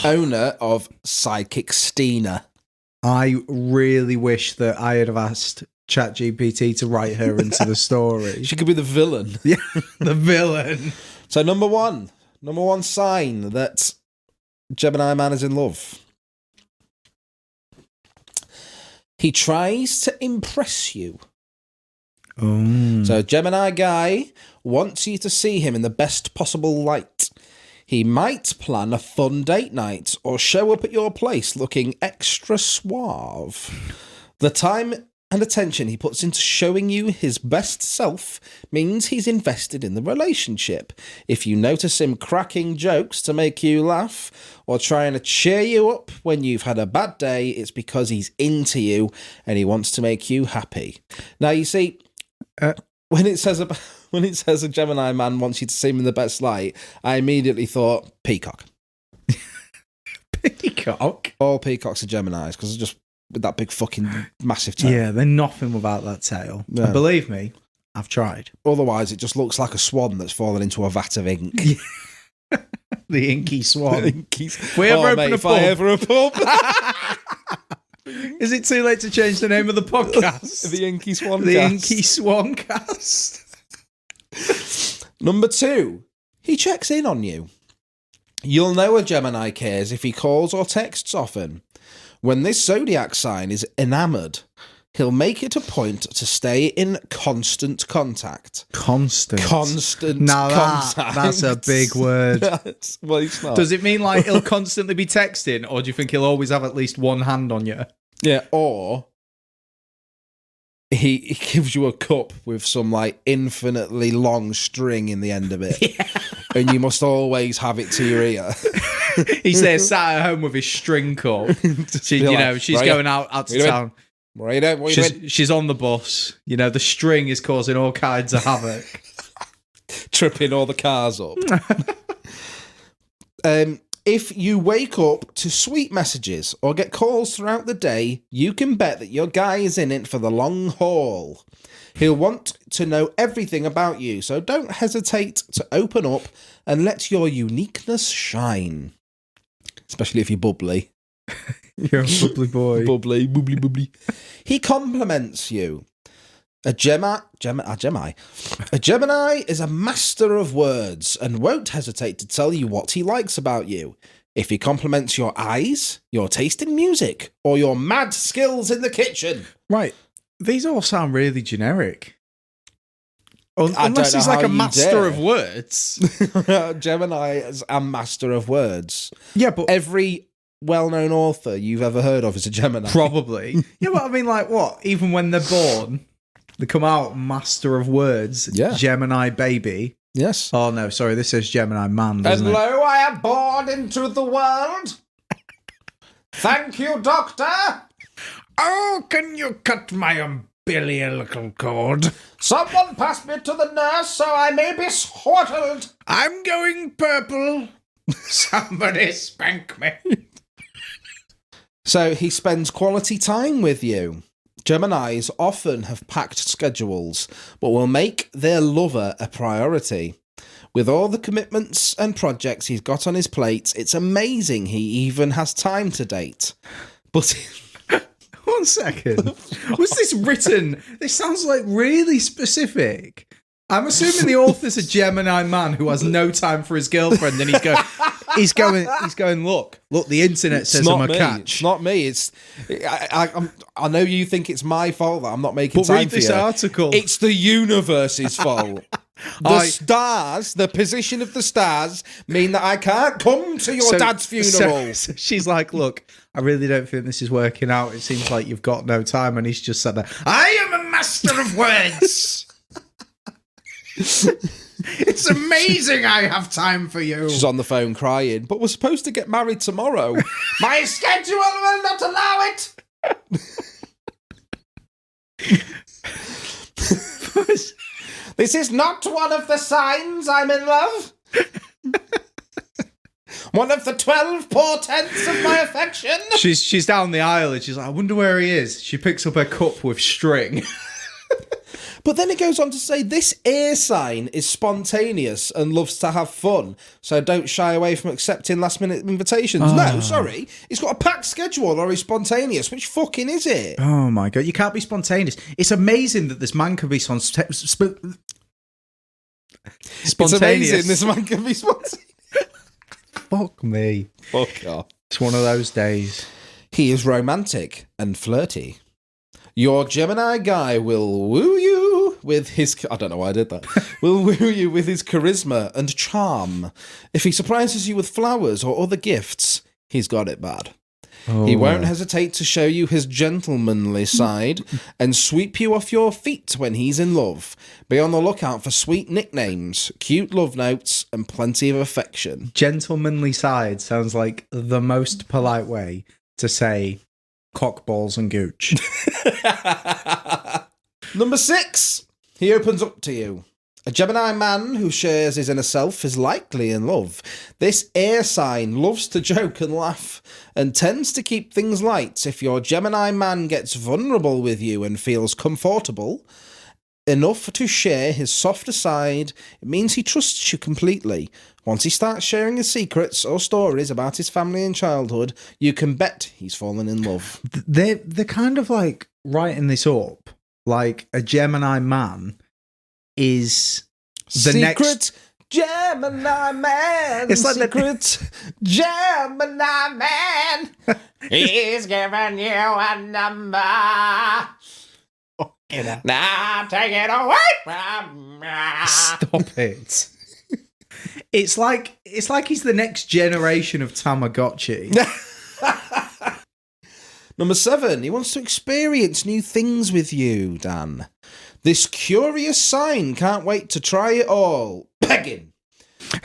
owner of Psychic Stina. I really wish that I had have asked Chat GPT to write her into the story. She could be the villain. Yeah, the villain. So number one sign that Gemini man is in love. He tries to impress you. So Gemini guy wants you to see him in the best possible light. He might plan a fun date night or show up at your place looking extra suave. The time and attention he puts into showing you his best self means he's invested in the relationship. If you notice him cracking jokes to make you laugh or trying to cheer you up when you've had a bad day, it's because he's into you and he wants to make you happy. Now, you see, when it says a Gemini man wants you to see him in the best light, I immediately thought peacock. Peacock? All peacocks are Geminis because they're just with that big fucking massive tail. Yeah, they're nothing without that tail. Yeah. And believe me, I've tried. Otherwise, it just looks like a swan that's fallen into a vat of ink. The inky swan. If we ever open a pub. I ever a pub. Is it too late to change the name of the podcast? The Inky Swan The cast. Inky Swan cast. Number 2, he checks in on you. You'll know a Gemini cares if he calls or texts often. When this zodiac sign is enamoured, he'll make it a point to stay in constant contact. Constant Now contact. That's a big word. Well, it's not. Does it mean like he'll constantly be texting, or do you think he'll always have at least one hand on you? Yeah, or he gives you a cup with some like infinitely long string in the end of it. Yeah. And you must always have it to your ear. He's there sat at home with his string cup. She's going out to town. What are you doing? She's on the bus. You know, the string is causing all kinds of havoc. Tripping all the cars up. If you wake up to sweet messages or get calls throughout the day, you can bet that your guy is in it for the long haul. He'll want to know everything about you, so don't hesitate to open up and let your uniqueness shine. Especially if you're bubbly. You're a bubbly boy. Bubbly. He compliments you. A Gemini is a master of words and won't hesitate to tell you what he likes about you. If he compliments your eyes, your taste in music, or your mad skills in the kitchen. Right. These all sound really generic. Unless he's like a master of words. Gemini is a master of words. Yeah, but every well-known author you've ever heard of is a Gemini. Probably. Yeah, but I mean, like, what? Even when they're born, they come out master of words. Yeah. Gemini baby. Yes. Oh, no, sorry. This says Gemini man, doesn't and it? lo, I am born into the world. Thank you, doctor. Oh, can you cut my umbilical cord? Someone pass me to the nurse so I may be swaddled. I'm going purple. Somebody spank me. So he spends quality time with you. Geminis often have packed schedules, but will make their lover a priority. With all the commitments and projects he's got on his plate, it's amazing he even has time to date. But 1 second. Was this written? This sounds like really specific. I'm assuming the author's a Gemini man who has no time for his girlfriend, and he's going. Look, the internet says I'm a catch. It's not me. I know you think it's my fault that I'm not making time read for this you. article. It's the universe's fault. stars, the position of the stars, mean that I can't come to your dad's funeral. So she's like, look, I really don't think this is working out. It seems like you've got no time. And he's just said that, I am a master of words. It's amazing I have time for you. She's on the phone crying, but we're supposed to get married tomorrow. My schedule will not allow it. This is not one of the signs I'm in love. One of the 12 portents of my affection. She's down the aisle and she's like, I wonder where he is. She picks up her cup with string. But then it goes on to say, this air sign is spontaneous and loves to have fun, so don't shy away from accepting last-minute invitations. No, sorry. He's got a packed schedule or he's spontaneous. Which fucking is it? Oh, my God. You can't be spontaneous. It's amazing that this man can be spontaneous. It's amazing this man can be spontaneous. Fuck me. Fuck off. It's one of those days. He is romantic and flirty. Your Gemini guy will woo you with his... I don't know why I did that. Will woo you with his charisma and charm. If he surprises you with flowers or other gifts, he's got it bad. He won't hesitate to show you his gentlemanly side and sweep you off your feet when he's in love. Be on the lookout for sweet nicknames, cute love notes, and plenty of affection. Gentlemanly side sounds like the most polite way to say cock, balls, and gooch. Number 6. He opens up to you. A Gemini man who shares his inner self is likely in love. This air sign loves to joke and laugh and tends to keep things light. If your Gemini man gets vulnerable with you and feels comfortable enough to share his softer side, it means he trusts you completely. Once he starts sharing his secrets or stories about his family and childhood, you can bet he's fallen in love. They're kind of like writing this up like a Gemini man is the Secret Gemini man. It's like Secret Gemini man. He's giving you a number. Now take it away from me. Stop it. It's like he's the next generation of Tamagotchi. Number 7, he wants to experience new things with you, Dan. This curious sign can't wait to try it all. Begging.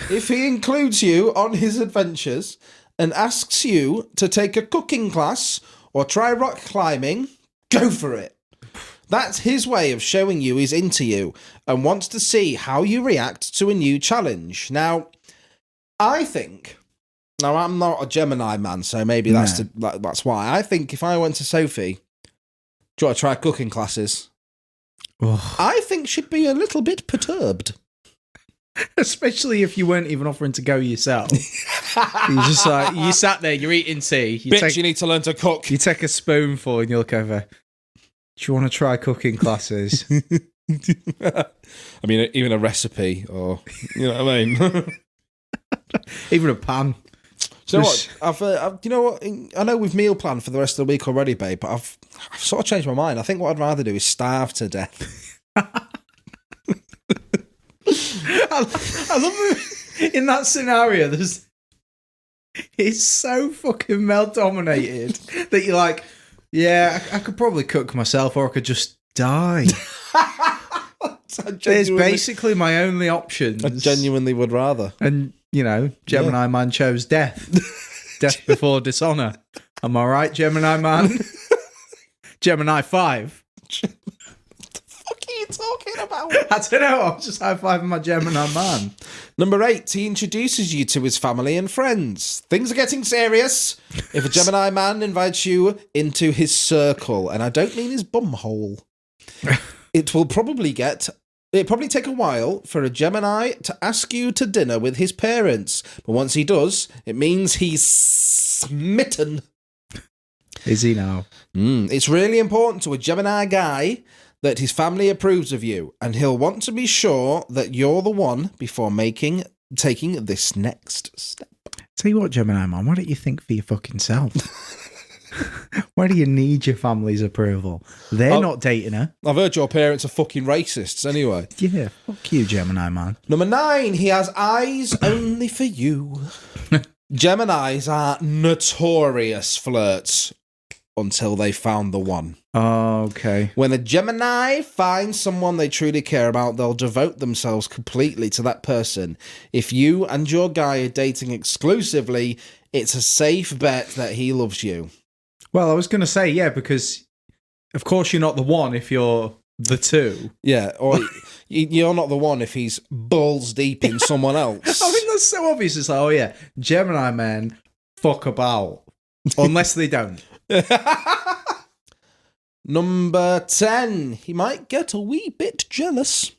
If he includes you on his adventures and asks you to take a cooking class or try rock climbing, go for it. That's his way of showing you he's into you and wants to see how you react to a new challenge. Now, I think... Now, I'm not a Gemini man, so maybe that's why. I think if I went to Sophie, do you want to try cooking classes? Oh. I think she'd be a little bit perturbed. Especially if you weren't even offering to go yourself. You're just like, you sat there, you're eating tea. You need to learn to cook. You take a spoonful and you look over. Do you want to try cooking classes? I mean, even a recipe, or, you know what I mean? Even a pan. Do you know what? You know what? I know we've meal planned for the rest of the week already, babe, but I've sort of changed my mind. I think what I'd rather do is starve to death. I love it. In that scenario, it's so fucking male dominated that you're like, yeah, I could probably cook myself, or I could just die. There's basically my only options. I genuinely would rather. And, you know, Gemini man chose death. Death before dishonour. Am I right, Gemini man? Gemini 5. What the fuck are you talking about? I don't know. I'm just high-fiving my Gemini man. Number 8, he introduces you to his family and friends. Things are getting serious if a Gemini man invites you into his circle. And I don't mean his bumhole. It'll probably take a while for a Gemini to ask you to dinner with his parents. But once he does, it means he's smitten. Is he now? It's really important to a Gemini guy that his family approves of you, and he'll want to be sure that you're the one before taking this next step. Tell you what, Gemini man, why don't you think for your fucking self? Why do you need your family's approval? They're not dating her. I've heard your parents are fucking racists anyway. Yeah, fuck you, Gemini man. Number 9, he has eyes only for you. Geminis are notorious flirts until they found the one. Oh, okay. When a Gemini finds someone they truly care about, they'll devote themselves completely to that person. If you and your guy are dating exclusively, it's a safe bet that he loves you. Well, I was going to say, yeah, because of course you're not the one if you're the two. Yeah, or you're not the one if he's balls deep in someone else. I mean, that's so obvious. It's like, oh yeah, Gemini men fuck about. Unless they don't. Number 10, he might get a wee bit jealous.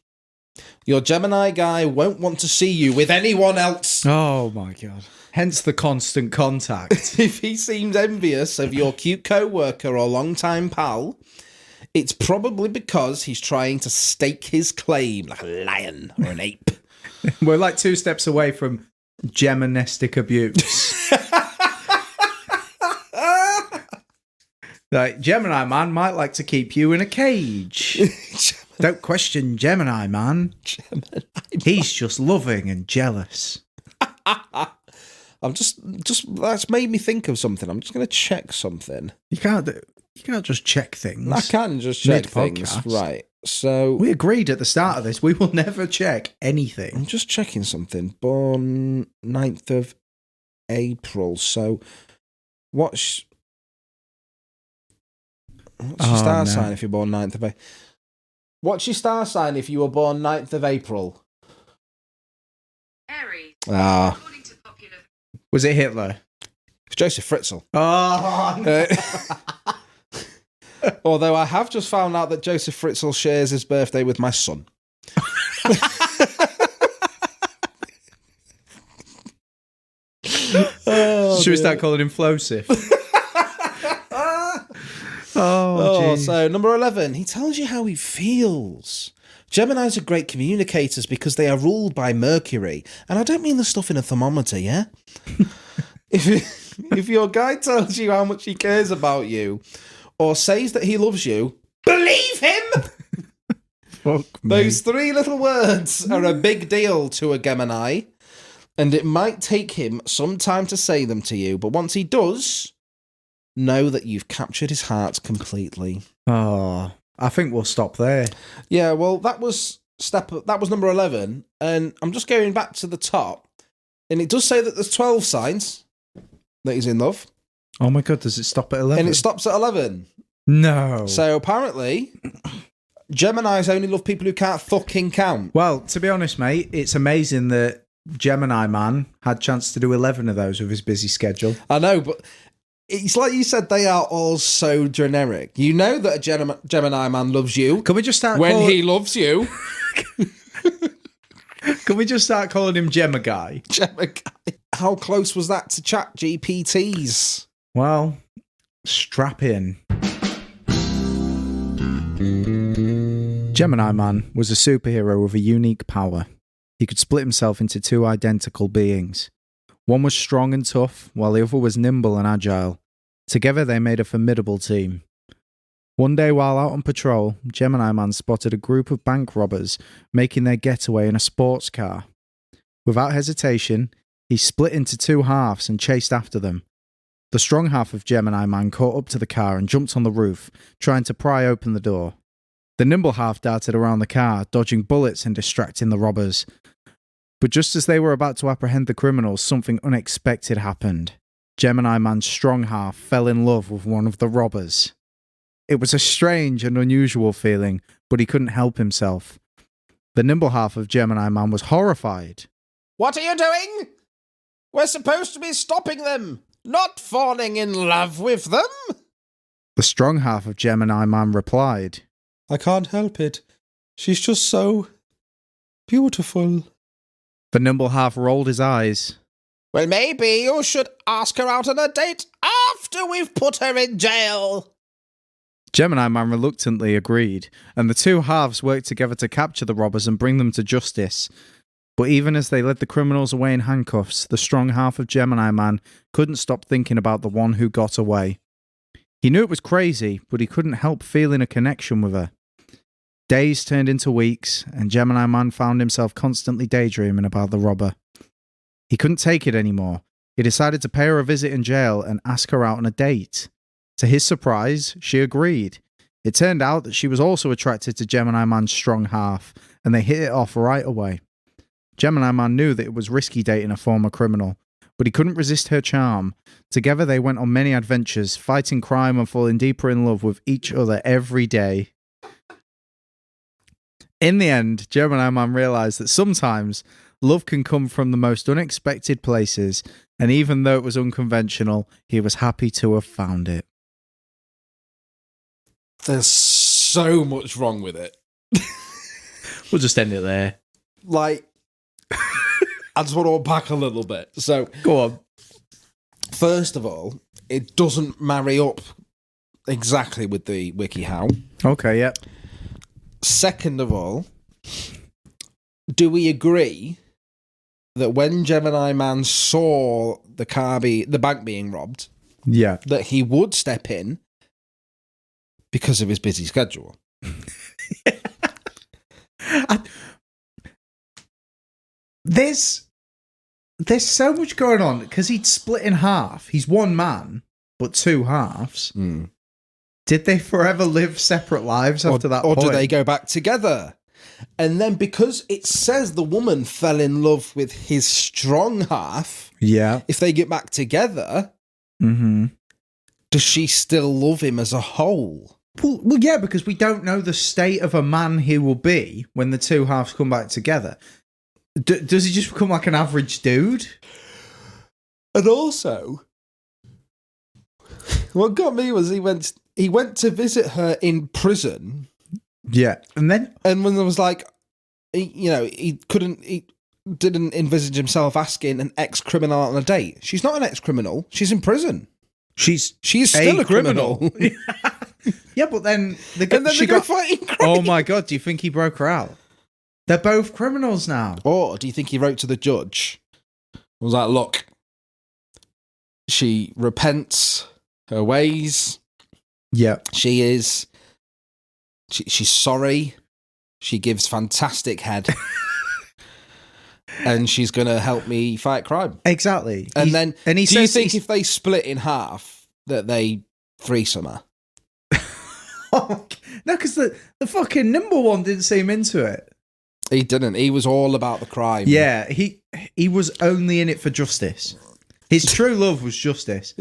Your Gemini guy won't want to see you with anyone else. Oh my God. Hence the constant contact. If he seems envious of your cute co-worker or longtime pal, it's probably because he's trying to stake his claim like a lion or an ape. We're like 2 steps away from Geministic abuse. Like, Gemini man might like to keep you in a cage. Don't question Gemini man. He's just loving and jealous. I'm just that's made me think of something. I'm just going to check something. You can't just check things. I can just check things. Mid-podcast. Right. So we agreed at the start of this we will never check anything. I'm just checking something. Born 9th of April. So what's your star sign if you're born 9th of April? What's your star sign if you were born 9th of April? Aries. Ah. According to popular... Was it Hitler? It's Joseph Fritzl. Oh, no. Although I have just found out that Joseph Fritzl shares his birthday with my son. Should we start calling him Flosif? Oh, so number 11, he tells you how he feels. Geminis are great communicators because they are ruled by Mercury. And I don't mean the stuff in a thermometer, yeah? If your guy tells you how much he cares about you or says that he loves you, believe him! Fuck me. Those 3 little words are a big deal to a Gemini, and it might take him some time to say them to you, but once he does, know that you've captured his heart completely. Oh, I think we'll stop there. Yeah, well, that was number 11, and I'm just going back to the top, and it does say that there's 12 signs that he's in love. Oh my God, does it stop at 11? And it stops at 11. No. So apparently, Geminis only love people who can't fucking count. Well, to be honest, mate, it's amazing that Gemini man had a chance to do 11 of those with his busy schedule. I know, but it's like you said, they are all so generic. You know that a Gemini man loves you. Can we just start when he loves you? Can we just start calling him Gemini? Gemini. How close was that to Chat GPTs? Well, strap in. Gemini Man was a superhero with a unique power. He could split himself into 2 identical beings. One was strong and tough, while the other was nimble and agile. Together they made a formidable team. One day while out on patrol, Gemini Man spotted a group of bank robbers making their getaway in a sports car. Without hesitation, he split into 2 halves and chased after them. The strong half of Gemini Man caught up to the car and jumped on the roof, trying to pry open the door. The nimble half darted around the car, dodging bullets and distracting the robbers. But just as they were about to apprehend the criminals, something unexpected happened. Gemini Man's strong half fell in love with one of the robbers. It was a strange and unusual feeling, but he couldn't help himself. The nimble half of Gemini Man was horrified. What are you doing? We're supposed to be stopping them, not falling in love with them. The strong half of Gemini Man replied, I can't help it. She's just so beautiful. The nimble half rolled his eyes. Well, maybe you should ask her out on a date after we've put her in jail. Gemini Man reluctantly agreed, and the 2 halves worked together to capture the robbers and bring them to justice. But even as they led the criminals away in handcuffs, the strong half of Gemini Man couldn't stop thinking about the one who got away. He knew it was crazy, but he couldn't help feeling a connection with her. Days turned into weeks, and Gemini-Man found himself constantly daydreaming about the robber. He couldn't take it anymore. He decided to pay her a visit in jail and ask her out on a date. To his surprise, she agreed. It turned out that she was also attracted to Gemini-Man's strong half, and they hit it off right away. Gemini-Man knew that it was risky dating a former criminal, but he couldn't resist her charm. Together they went on many adventures, fighting crime and falling deeper in love with each other every day. In the end, Gemini-Man realised that sometimes love can come from the most unexpected places, and even though it was unconventional, he was happy to have found it. There's so much wrong with it. We'll just end it there. Like, I just want to unpack a little bit. So, go on. First of all, it doesn't marry up exactly with the WikiHow. Okay, yep. Second of all, do we agree that when Gemini-Man saw the bank being robbed, yeah, that he would step in because of his busy schedule? There's so much going on because he'd split in half. He's one man, but two halves. Mm. Did they forever live separate lives after that or point? do they go back together? And then because it says the woman fell in love with his strong half, yeah. if they get back together, does she still love him as a whole? Well, yeah, because we don't know the state of a man he will be when the two halves come back together. Does he just become like an average dude? And also, what got me was he went to visit her in prison. Yeah, and when there was like, he didn't envisage himself asking an ex-criminal on a date. She's not an ex-criminal. She's in prison. She's still a criminal. Yeah, but then they go fighting crime. Oh my God, do you think he broke her out? They're both criminals now. Or do you think he wrote to the judge? Was like, look, she repents her ways. Yeah. She's sorry. She gives fantastic head. And she's going to help me fight crime. Exactly. Do you think if they split in half that they threesome her? No, because the fucking nimble one didn't seem into it. He didn't. He was all about the crime. Yeah, he was only in it for justice. His true love was justice.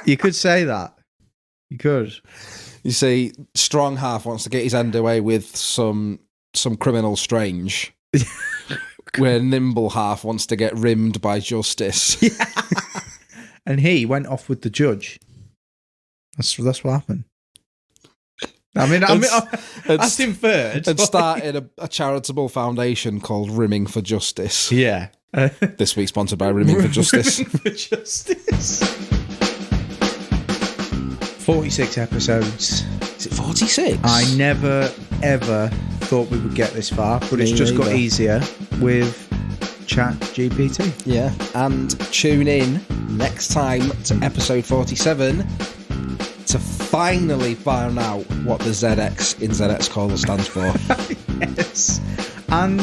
You could say that. You could. You see, strong half wants to get his end away with some criminal strange. Where nimble half wants to get rimmed by justice. Yeah. And he went off with the judge. That's what happened. That's inferred. And started a charitable foundation called Rimming for Justice. Yeah. This week sponsored by Rimming for Justice. Rimming for Justice. 46 episodes. Is it 46? I never, ever thought we would get this far, but it's just got easier with Chat GPT. Yeah. And tune in next time to episode 47 to finally find out what the ZX in ZX Caller stands for. Yes. And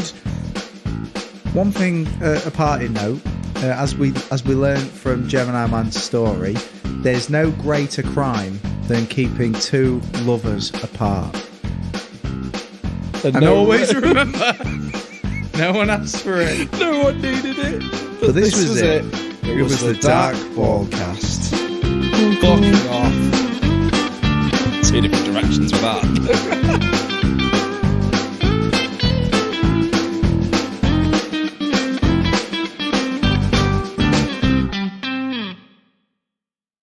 one thing, a party note, as we learned from Gemini-Man's story, there's no greater crime than keeping two lovers apart. And always remember, no one asked for it. No one needed it. But this was it. It was the Dark Ballcast. Fucking off. Two different directions with that.